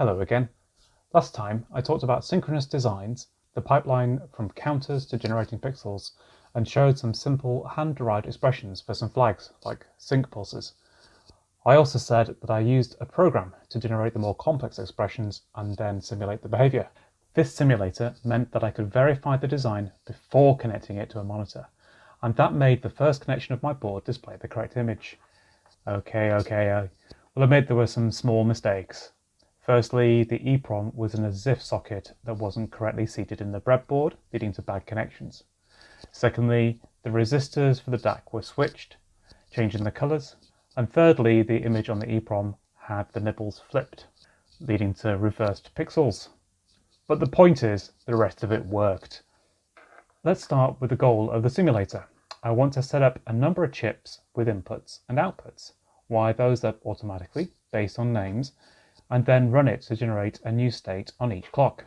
Hello again. Last time I talked about synchronous designs, the pipeline from counters to generating pixels, and showed some simple hand-derived expressions for some flags like sync pulses. I also said that I used a program to generate the more complex expressions and then simulate the behavior. This simulator meant that I could verify the design before connecting it to a monitor, and that made the first connection of my board display the correct image. Okay, we'll admit there were some small mistakes. Firstly, the EEPROM was in a ZIF socket that wasn't correctly seated in the breadboard, leading to bad connections. Secondly, the resistors for the DAC were switched, changing the colours. And thirdly, the image on the EEPROM had the nibbles flipped, leading to reversed pixels. But the point is, the rest of it worked. Let's start with the goal of the simulator. I want to set up a number of chips with inputs and outputs, wire those up automatically based on names, and then run it to generate a new state on each clock.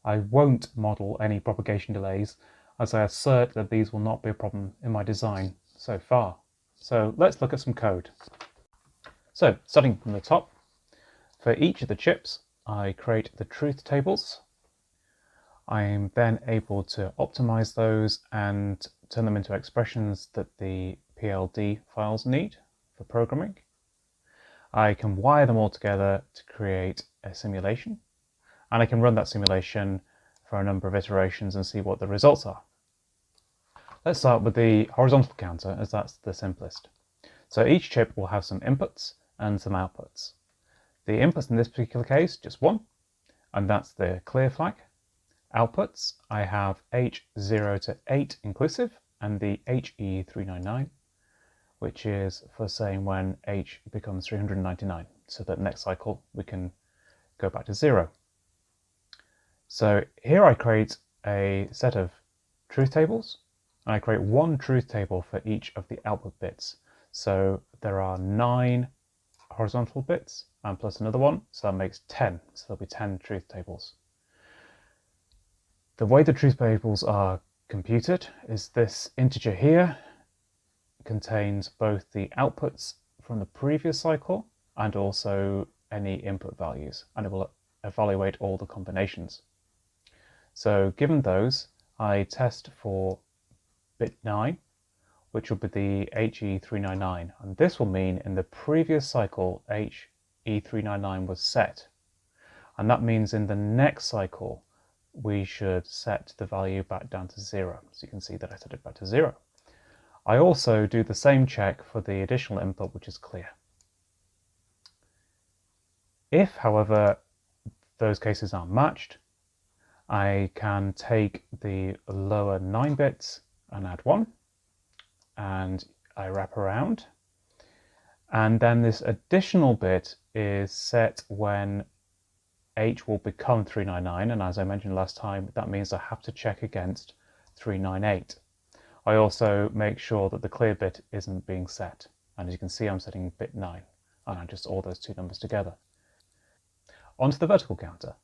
I won't model any propagation delays, as I assert that these will not be a problem in my design so far. So let's look at some code. So starting from the top, for each of the chips, I create the truth tables. I am then able to optimize those and turn them into expressions that the PLD files need for programming. I can wire them all together to create a simulation, and I can run that simulation for a number of iterations and see what the results are. Let's start with the horizontal counter, as that's the simplest. So each chip will have some inputs and some outputs. The inputs in this particular case, just one, and that's the clear flag. Outputs, I have H0 to 8 inclusive, and the HE399, which is for saying when H becomes 399, so that next cycle we can go back to 0. So here I create a set of truth tables, and I create one truth table for each of the output bits. So there are 9 horizontal bits, and plus another one, so that makes 10. So there'll be 10 truth tables. The way the truth tables are computed is this integer here contains both the outputs from the previous cycle and also any input values, and it will evaluate all the combinations. So given those, I test for bit 9, which will be the HE399, and this will mean in the previous cycle HE399 was set, and that means in the next cycle we should set the value back down to 0. So you can see that I set it back to 0. I also do the same check for the additional input, which is clear. If, however, those cases aren't matched, I can take the lower 9 bits and add 1, and I wrap around. And then this additional bit is set when H will become 399, and as I mentioned last time, that means I have to check against 398. I also make sure that the clear bit isn't being set, and as you can see I'm setting bit 9, and I just all those two numbers together. Onto the vertical counter.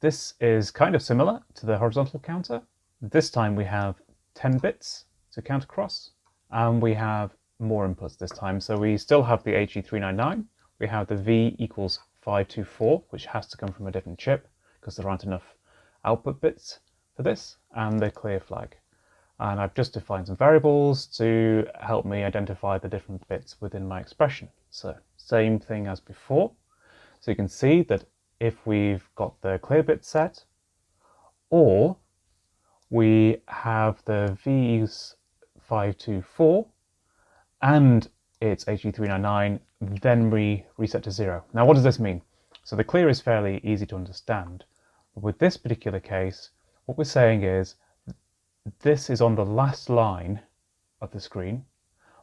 This is kind of similar to the horizontal counter. This time we have 10 bits to count across, and we have more inputs this time. So we still have the HE399, we have the V equals 524, which has to come from a different chip because there aren't enough output bits for this, and the clear flag. And I've just defined some variables to help me identify the different bits within my expression. So same thing as before. So you can see that if we've got the clear bit set, or we have the V's 524 and it's HE399, then we reset to 0. Now what does this mean? So the clear is fairly easy to understand, but with this particular case, what we're saying is this is on the last line of the screen,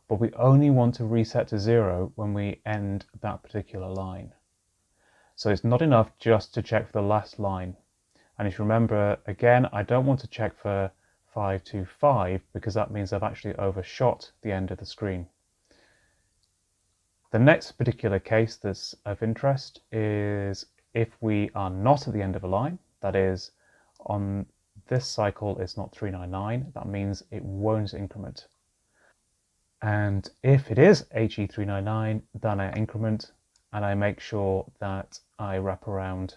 but we only want to reset to 0 when we end that particular line. So it's not enough just to check for the last line. And if you remember, again, I don't want to check for 525 because that means I've actually overshot the end of the screen. The next particular case that's of interest is if we are not at the end of a line, that is, on this cycle it's not 399, that means it won't increment. And if it is HE399, then I increment, and I make sure that I wrap around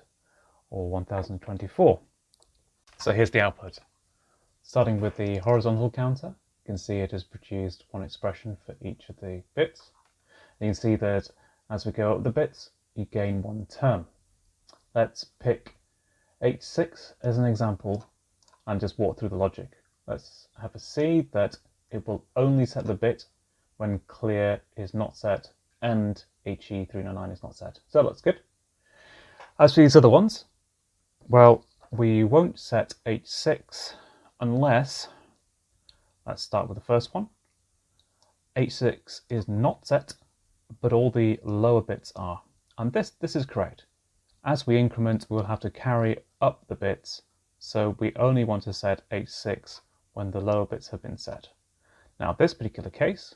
all 1024. So here's the output. Starting with the horizontal counter, you can see it has produced one expression for each of the bits. You can see that as we go up the bits, you gain one term. Let's pick H6 as an example and just walk through the logic. Let's have a see that it will only set the bit when clear is not set and HE399 is not set. So that's good. As for these other ones, well, we won't set H6 unless, let's start with the first one. H6 is not set, but all the lower bits are. And this is correct. As we increment, we'll have to carry up the bits, so we only want to set H6 when the lower bits have been set. Now, this particular case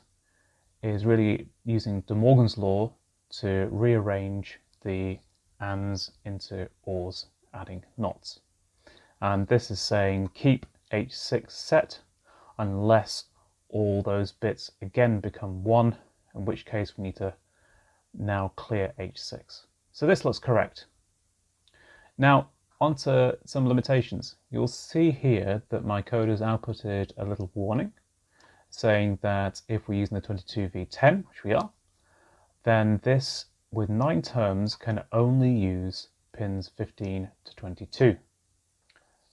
is really using De Morgan's law to rearrange the ands into ors, adding knots. And this is saying keep H6 set unless all those bits again become 1, in which case we need to now clear H6. So this looks correct. Now, onto some limitations. You'll see here that my code has outputted a little warning saying that if we're using the 22v10, which we are, then this with 9 terms can only use pins 15 to 22.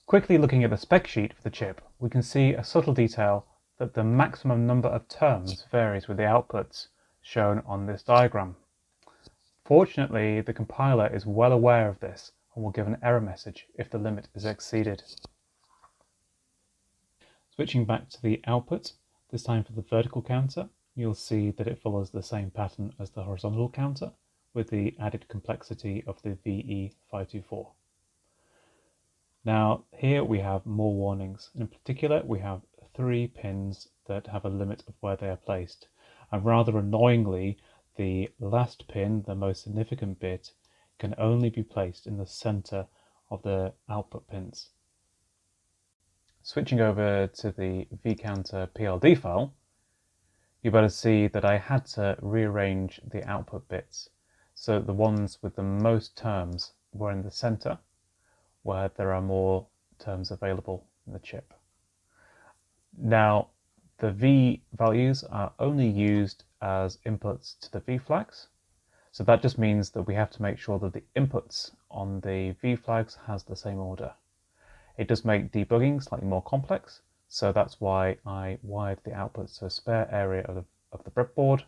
Quickly looking at the spec sheet for the chip, we can see a subtle detail that the maximum number of terms varies with the outputs shown on this diagram. Fortunately, the compiler is well aware of this and will give an error message if the limit is exceeded. Switching back to the output, this time for the vertical counter, you'll see that it follows the same pattern as the horizontal counter with the added complexity of the VE524. Now here we have more warnings. In particular, we have 3 pins that have a limit of where they are placed, and rather annoyingly, the last pin, the most significant bit, can only be placed in the center of the output pins. Switching over to the vcounter PLD file, you better see that I had to rearrange the output bits so the ones with the most terms were in the center where there are more terms available in the chip. Now, the V values are only used as inputs to the V flags. So that just means that we have to make sure that the inputs on the V flags has the same order. It does make debugging slightly more complex, so that's why I wired the outputs to a spare area of the breadboard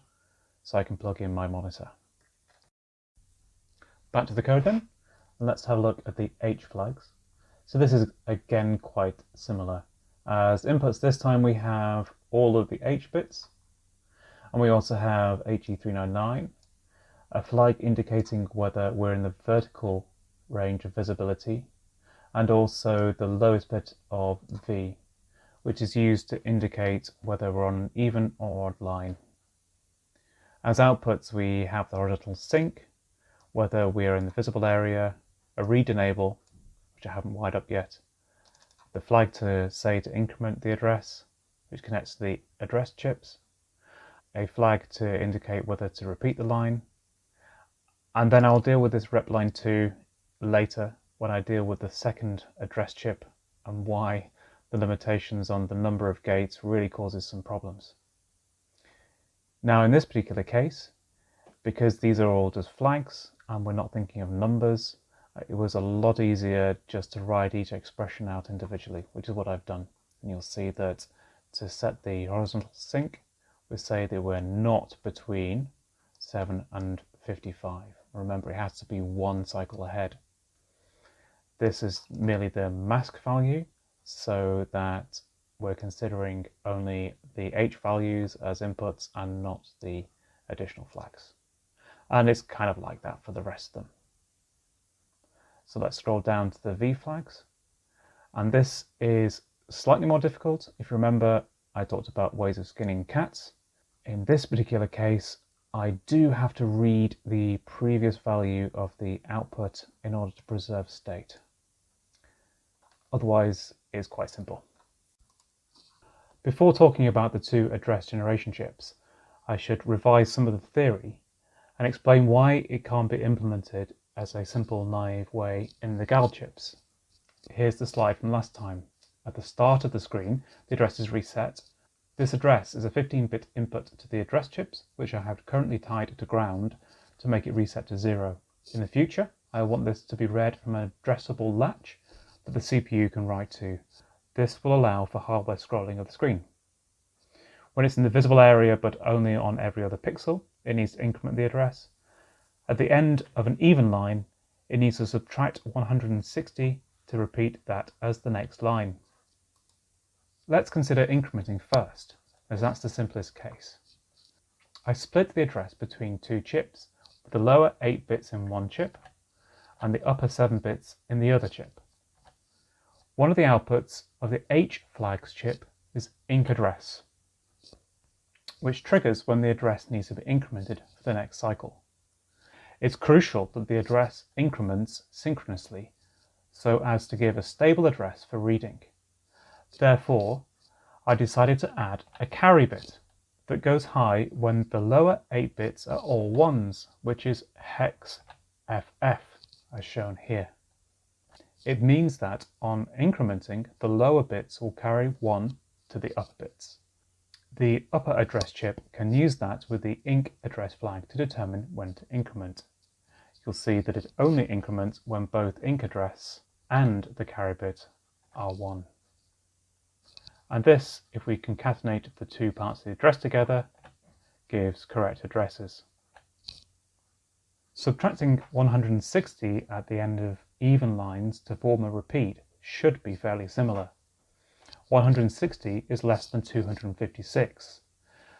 so I can plug in my monitor. Back to the code then, and let's have a look at the H flags. So this is again quite similar. As inputs this time we have all of the H bits, and we also have HE399, a flag indicating whether we're in the vertical range of visibility, and also the lowest bit of V, which is used to indicate whether we're on an even or odd line. As outputs we have the horizontal sync, whether we're in the visible area, a read enable, which I haven't wired up yet, the flag to say to increment the address, which connects to the address chips, a flag to indicate whether to repeat the line, and then I'll deal with this rep line 2 later when I deal with the second address chip and why the limitations on the number of gates really causes some problems. Now in this particular case, because these are all just flags and we're not thinking of numbers, it was a lot easier just to write each expression out individually, which is what I've done. And you'll see that to set the horizontal sync, we say that we're not between 7 and 55. Remember, it has to be 1 cycle ahead. This is merely the mask value, so that we're considering only the H values as inputs and not the additional flags. And it's kind of like that for the rest of them. So let's scroll down to the V flags. And this is slightly more difficult. If you remember, I talked about ways of skinning cats. In this particular case, I do have to read the previous value of the output in order to preserve state. Otherwise, it's quite simple. Before talking about the 2 address generation chips, I should revise some of the theory. and explain why it can't be implemented as a simple, naive way in the gal chips. Here's the slide from last time. At the start of the screen, the address is reset. This address is a 15-bit input to the address chips, which I have currently tied to ground to make it reset to 0. In the future, I want this to be read from an addressable latch that the CPU can write to. This will allow for hardware scrolling of the screen. When it's in the visible area but only on every other pixel, it needs to increment the address. At the end of an even line, it needs to subtract 160 to repeat that as the next line. Let's consider incrementing first, as that's the simplest case. I split the address between two chips, with the lower 8 bits in one chip and the upper 7 bits in the other chip. One of the outputs of the H flags chip is inc address, which triggers when the address needs to be incremented for the next cycle. It's crucial that the address increments synchronously so as to give a stable address for reading. Therefore, I decided to add a carry bit that goes high when the lower 8 bits are all ones, which is hex FF, as shown here. It means that on incrementing, the lower bits will carry 1 to the upper bits. The upper address chip can use that with the inc address flag to determine when to increment. You'll see that it only increments when both inc address and the carry bit are 1. And this, if we concatenate the two parts of the address together, gives correct addresses. Subtracting 160 at the end of even lines to form a repeat should be fairly similar. 160 is less than 256,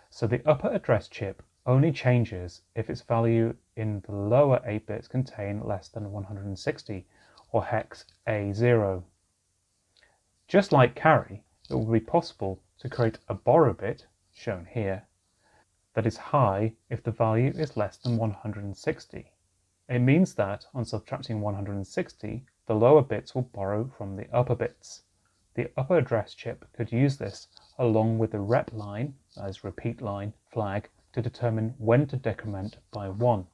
so the upper address chip only changes if its value in the lower 8 bits contain less than 160, or hex A0. Just like carry, it will be possible to create a borrow bit, shown here, that is high if the value is less than 160. It means that on subtracting 160, the lower bits will borrow from the upper bits. The upper address chip could use this along with the rep line, as repeat line, flag, to determine when to decrement by 1.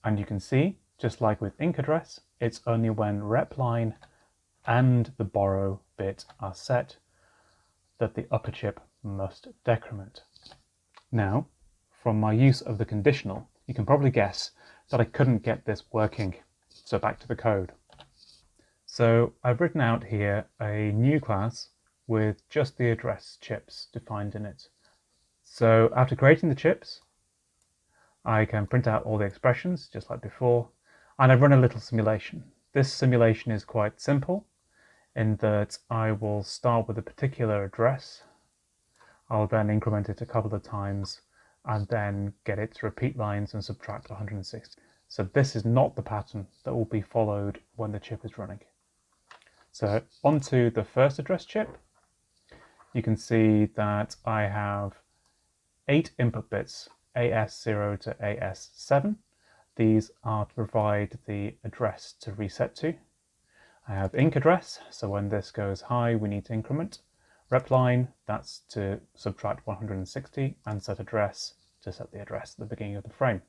And you can see, just like with inc address, it's only when rep line and the borrow bit are set that the upper chip must decrement. Now, from my use of the conditional, you can probably guess that I couldn't get this working. So back to the code. So I've written out here a new class with just the address chips defined in it. So after creating the chips, I can print out all the expressions just like before, and I've run a little simulation. This simulation is quite simple in that I will start with a particular address. I'll then increment it a couple of times and then get its repeat lines and subtract 160. So this is not the pattern that will be followed when the chip is running. So onto the first address chip, you can see that I have 8 input bits, AS0 to AS7. These are to provide the address to reset to. I have inc address, so when this goes high, we need to increment. Rep line, that's to subtract 160, and set address to set the address at the beginning of the frame.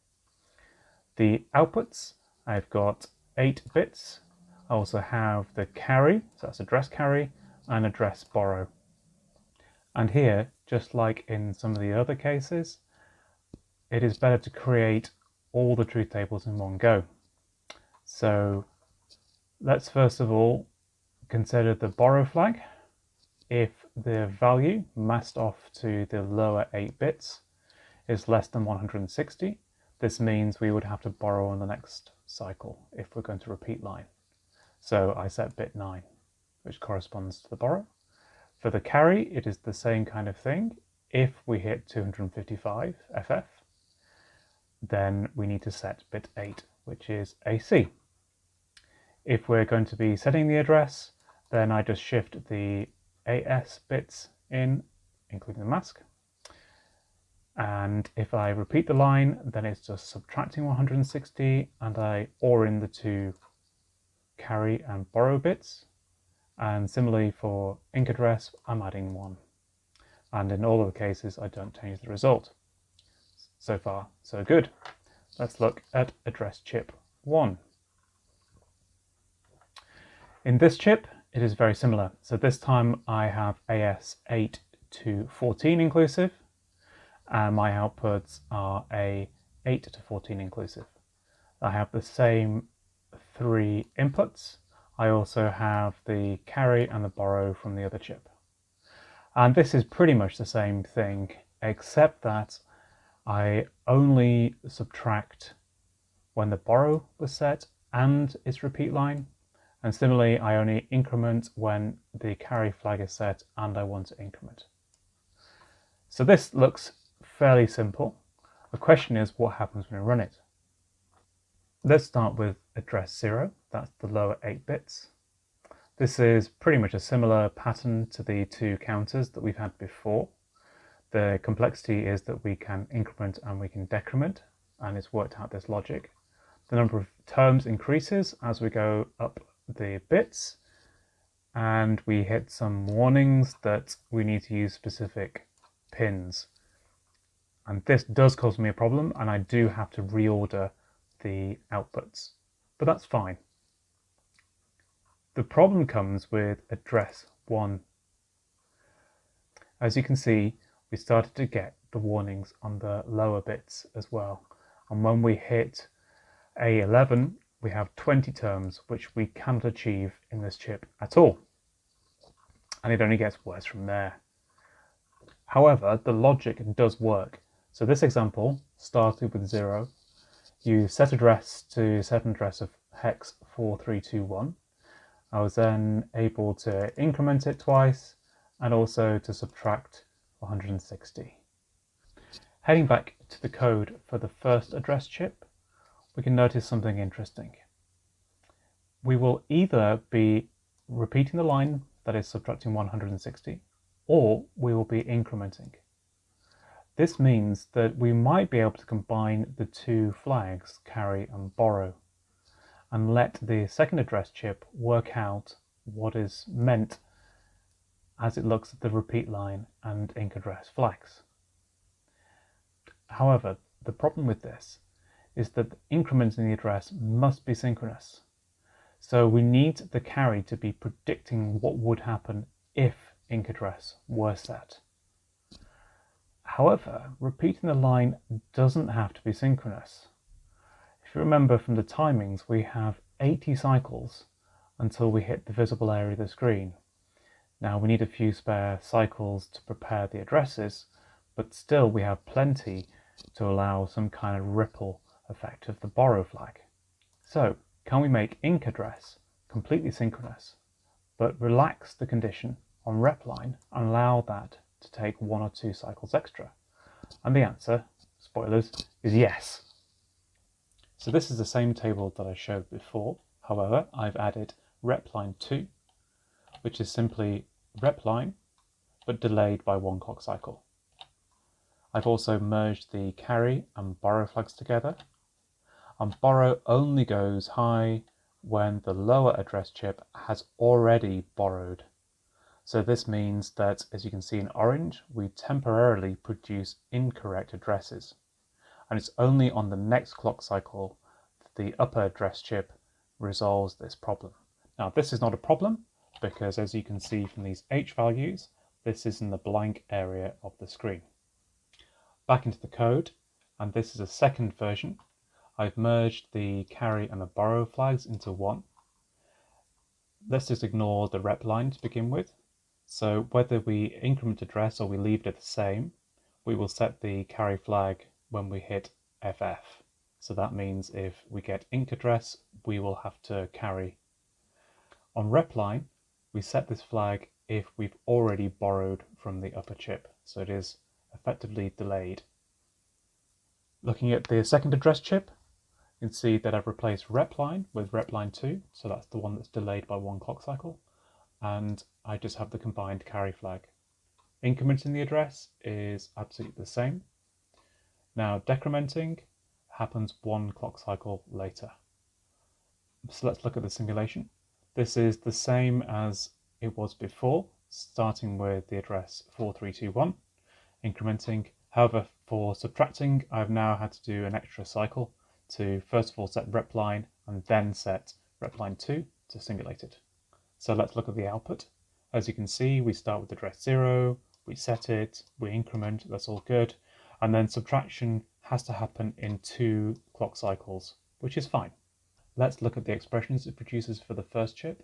The outputs, I've got 8 bits. I also have the carry, so that's address carry, and address borrow. And here, just like in some of the other cases, it is better to create all the truth tables in one go. So let's first of all consider the borrow flag. If the value masked off to the lower 8 bits is less than 160, this means we would have to borrow on the next cycle if we're going to repeat line. So I set bit 9, which corresponds to the borrow. For the carry, it is the same kind of thing. If we hit 255 FF, then we need to set bit 8, which is AC. If we're going to be setting the address, then I just shift the AS bits in, including the mask. And if I repeat the line, then it's just subtracting 160, and I OR in the two carry and borrow bits. And similarly for inc address, I'm adding 1. And in all of the cases, I don't change the result. So far, so good. Let's look at address chip 1. In this chip, it is very similar. So this time I have AS8 to 14 inclusive, and my outputs are A8 to 14 inclusive. I have the same 3 inputs. I also have the carry and the borrow from the other chip. And this is pretty much the same thing, except that I only subtract when the borrow was set and its repeat line. And similarly, I only increment when the carry flag is set and I want to increment. So this looks fairly simple. The question is, what happens when I run it? Let's start with address 0, that's the lower 8 bits. This is pretty much a similar pattern to the 2 counters that we've had before. The complexity is that we can increment and we can decrement, and it's worked out this logic. The number of terms increases as we go up the bits, and we hit some warnings that we need to use specific pins. And this does cause me a problem, and I do have to reorder the outputs, but that's fine. The problem comes with address 1. As you can see, we started to get the warnings on the lower bits as well. And when we hit A11, we have 20 terms, which we cannot achieve in this chip at all. And it only gets worse from there. However, the logic does work. So this example started with 0. You set address to set an address of hex 4321. I was then able to increment it twice and also to subtract 160. Heading back to the code for the first address chip, we can notice something interesting. We will either be repeating the line that is subtracting 160, or we will be incrementing. This means that we might be able to combine the 2 flags, carry and borrow, and let the second address chip work out what is meant as it looks at the repeat line and inc address flags. However, the problem with this is that incrementing the address must be synchronous. So we need the carry to be predicting what would happen if inc address were set. However, repeating the line doesn't have to be synchronous. If you remember from the timings, we have 80 cycles until we hit the visible area of the screen. Now we need a few spare cycles to prepare the addresses, but still we have plenty to allow some kind of ripple effect of the borrow flag. So can we make inc address completely synchronous, but relax the condition on repline and allow that to take 1 or 2 cycles extra? And the answer, spoilers, is yes. So this is the same table that I showed before. However, I've added repline 2, which is simply repline, but delayed by 1 clock cycle. I've also merged the carry and borrow flags together. And borrow only goes high when the lower address chip has already borrowed. So this means that, as you can see in orange, we temporarily produce incorrect addresses. And it's only on the next clock cycle that the upper address chip resolves this problem. Now, this is not a problem because, as you can see from these H values, this is in the blank area of the screen. Back into the code, and this is a second version. I've merged the carry and the borrow flags into one. Let's just ignore the rep line to begin with. So whether we increment address or we leave it the same, we will set the carry flag when we hit FF. So that means if we get inc address, we will have to carry. On rep line, we set this flag if we've already borrowed from the upper chip. So it is effectively delayed. Looking at the second address chip, you can see that I've replaced repline with repline 2, so that's the one that's delayed by 1 clock cycle, and I just have the combined carry flag. Incrementing the address is absolutely the same. Now decrementing happens 1 clock cycle later. So let's look at the simulation. This is the same as it was before, starting with the address 4321, incrementing. However, for subtracting, I've now had to do an extra cycle. to first of all set rep line and then set rep line 2 to singulate it. So let's look at the output. As you can see, we start with address 0, we set it, we increment, that's all good. And then subtraction has to happen in 2 clock cycles, which is fine. Let's look at the expressions it produces for the first chip.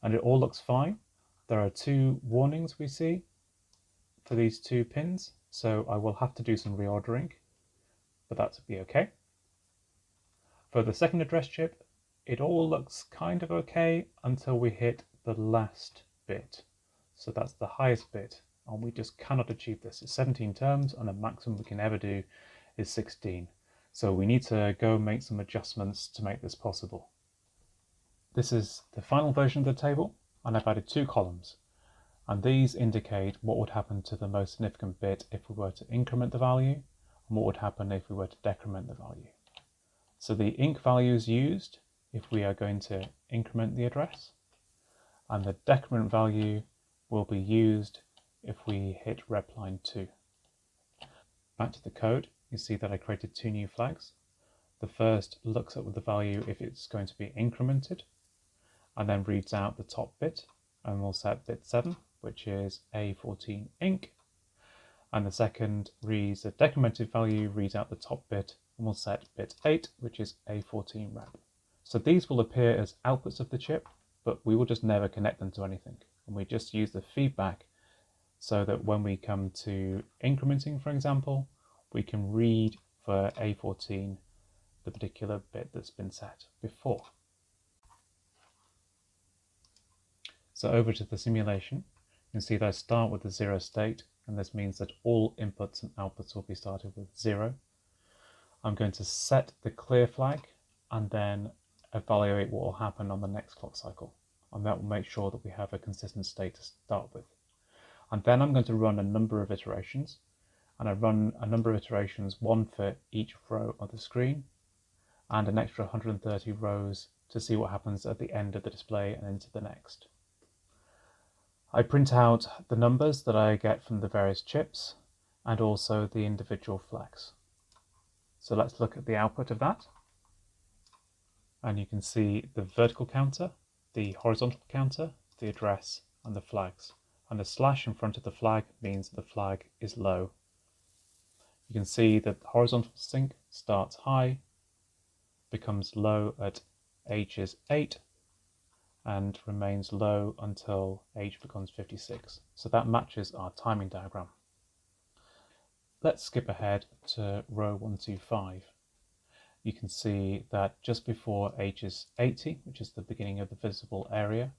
And it all looks fine. There are 2 warnings we see for these 2 pins, so I will have to do some reordering, but that'll be okay. For the second address chip, it all looks kind of okay until we hit the last bit. So that's the highest bit, and we just cannot achieve this. It's 17 terms, and the maximum we can ever do is 16. So we need to go make some adjustments to make this possible. This is the final version of the table, and I've added 2 columns. And these indicate what would happen to the most significant bit if we were to increment the value, and what would happen if we were to decrement the value. So the inc value is used if we are going to increment the address, and the decrement value will be used if we hit rep line 2. Back to the code, you see that I created 2 new flags. The first looks at the value if it's going to be incremented, and then reads out the top bit, and we'll set bit 7, which is A14 inc. And the second reads the decremented value, reads out the top bit, and we'll set bit 8, which is A14 rep. So these will appear as outputs of the chip, but we will just never connect them to anything. And we just use the feedback so that when we come to incrementing, for example, we can read for A14 the particular bit that's been set before. So over to the simulation, you can see that I start with the 0 state, and this means that all inputs and outputs will be started with 0. I'm going to set the clear flag and then evaluate what will happen on the next clock cycle, and that will make sure that we have a consistent state to start with. And then I'm going to run a number of iterations, and I run a number of iterations, one for each row of the screen, and an extra 130 rows to see what happens at the end of the display and into the next. I print out the numbers that I get from the various chips and also the individual flags. So let's look at the output of that. And you can see the vertical counter, the horizontal counter, the address, and the flags. And the slash in front of the flag means the flag is low. You can see that the horizontal sync starts high, becomes low at H is 8, and remains low until H becomes 56. So that matches our timing diagram. Let's skip ahead to row 125. You can see that just before H is 80, which is the beginning of the visible area,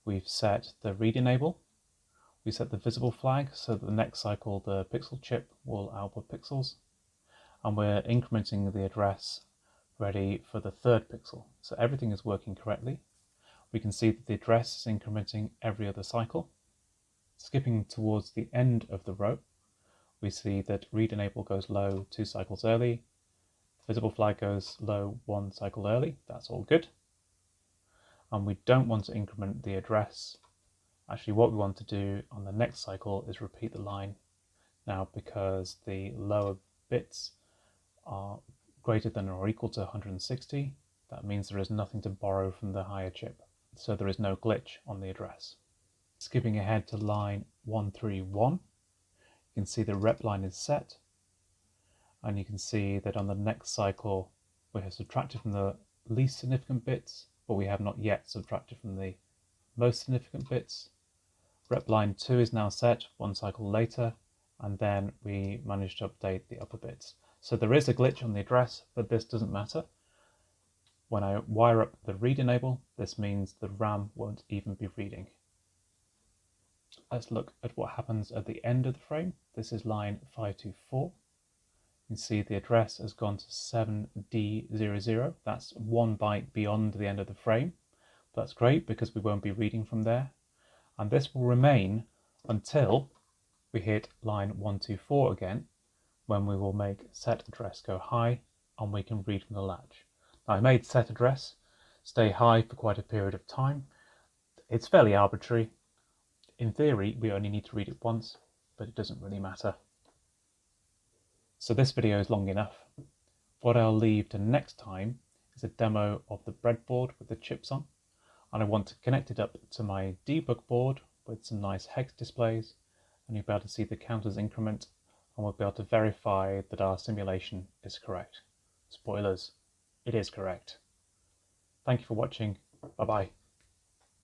we've set the read enable. We set the visible flag so that the next cycle the pixel chip will output pixels, and we're incrementing the address ready for the third pixel. So everything is working correctly. We can see that the address is incrementing every other cycle. Skipping towards the end of the row, we see that read enable goes low 2 cycles early, the visible flag goes low 1 cycle early, that's all good. And we don't want to increment the address. Actually, what we want to do on the next cycle is repeat the line. Now, because the lower bits are greater than or equal to 160, that means there is nothing to borrow from the higher chip. So there is no glitch on the address. Skipping ahead to line 131, you can see the rep line is set, and you can see that on the next cycle we have subtracted from the least significant bits, but we have not yet subtracted from the most significant bits. Rep line 2 is now set 1 cycle later, and then we managed to update the upper bits. So there is a glitch on the address, but this doesn't matter. When I wire up the read enable, this means the RAM won't even be reading. Let's look at what happens at the end of the frame. This is line 524. You can see the address has gone to 7D00. That's 1 byte beyond the end of the frame. That's great because we won't be reading from there. And this will remain until we hit line 124 again, when we will make set address go high and we can read from the latch. Now, I made set address stay high for quite a period of time. It's fairly arbitrary. In theory, we only need to read it once, but it doesn't really matter. So this video is long enough. What I'll leave to next time is a demo of the breadboard with the chips on, and I want to connect it up to my debug board with some nice hex displays, and you'll be able to see the counters increment, and we'll be able to verify that our simulation is correct. Spoilers, it is correct. Thank you for watching. Bye bye.